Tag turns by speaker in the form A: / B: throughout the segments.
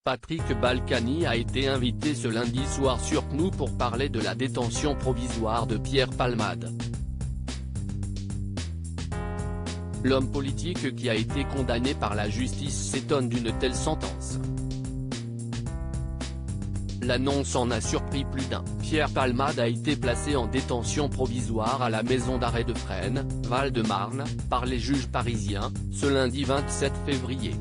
A: Patrick Balkany a été invité ce lundi soir sur PNU pour parler de la détention provisoire de Pierre Palmade. L'homme politique qui a été condamné par la justice s'étonne d'une telle sentence. L'annonce en a surpris plus d'un. Pierre Palmade a été placé en détention provisoire à la maison d'arrêt de Fresnes, Val-de-Marne, par les juges parisiens, ce lundi 27 février.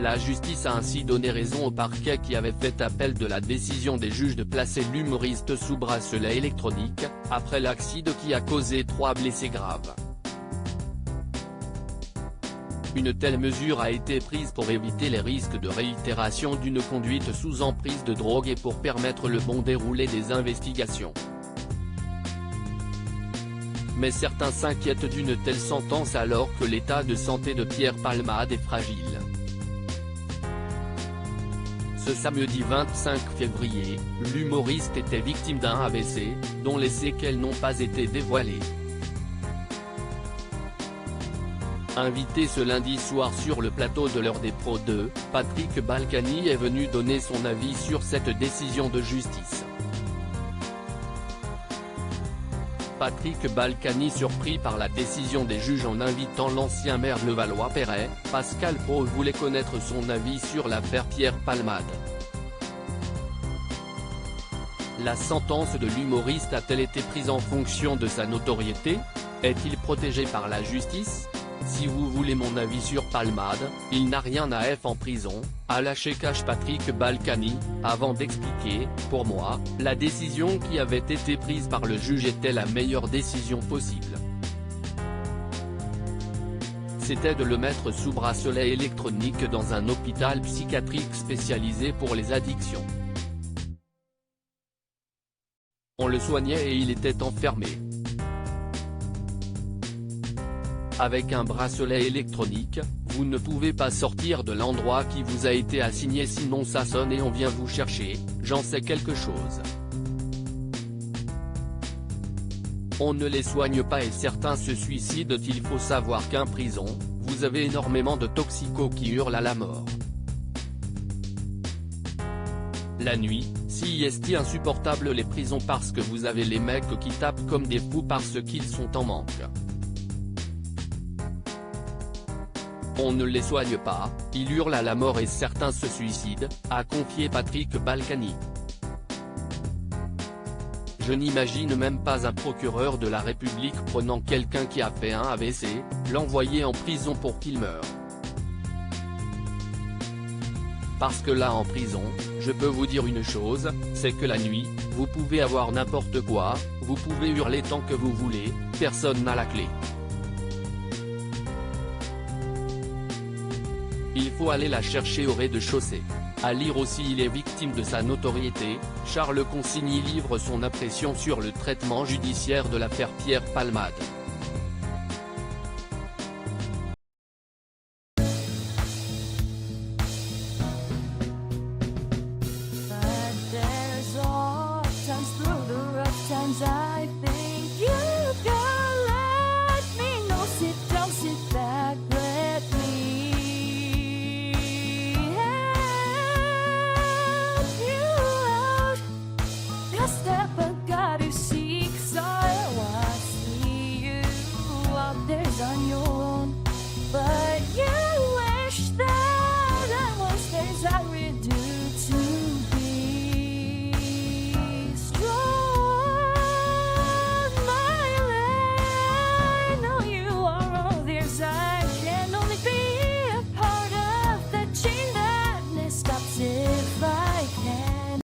A: La justice a ainsi donné raison au parquet qui avait fait appel de la décision des juges de placer l'humoriste sous bracelet électronique, après l'accident qui a causé 3 blessés graves. Une telle mesure a été prise pour éviter les risques de réitération d'une conduite sous emprise de drogue et pour permettre le bon déroulé des investigations. Mais certains s'inquiètent d'une telle sentence alors que l'état de santé de Pierre Palmade est fragile. Ce samedi 25 février, l'humoriste était victime d'un AVC, dont les séquelles n'ont pas été dévoilées. Invité ce lundi soir sur le plateau de l'heure des pros 2, Patrick Balkany est venu donner son avis sur cette décision de justice. Patrick Balkany surpris par la décision des juges en invitant l'ancien maire de Levallois-Perret, Pascal Praud voulait connaître son avis sur l'affaire Pierre Palmade. La sentence de l'humoriste a-t-elle été prise en fonction de sa notoriété? Est-il protégé par la justice? Si vous voulez mon avis sur Palmade, il n'a rien à faire en prison, a lâché cash Patrick Balkany, avant d'expliquer, pour moi, la décision qui avait été prise par le juge était la meilleure décision possible. C'était de le mettre sous bracelet électronique dans un hôpital psychiatrique spécialisé pour les addictions. On le soignait et il était enfermé. Avec un bracelet électronique, vous ne pouvez pas sortir de l'endroit qui vous a été assigné sinon ça sonne et on vient vous chercher, j'en sais quelque chose. On ne les soigne pas et certains se suicident. Il faut savoir qu'en prison, vous avez énormément de toxicos qui hurlent à la mort. La nuit, si est insupportable les prisons parce que vous avez les mecs qui tapent comme des fous parce qu'ils sont en manque. On ne les soigne pas, ils hurlent à la mort et certains se suicident, a confié Patrick Balkany. Je n'imagine même pas un procureur de la République prenant quelqu'un qui a fait un AVC, l'envoyer en prison pour qu'il meure. Parce que là en prison, je peux vous dire une chose, c'est que la nuit, vous pouvez avoir n'importe quoi, vous pouvez hurler tant que vous voulez, personne n'a la clé. Il faut aller la chercher au rez-de-chaussée. À lire aussi il est victime de sa notoriété, Charles Consigny livre son impression sur le traitement judiciaire de l'affaire Pierre Palmade.
B: But there's all times through the rough times I think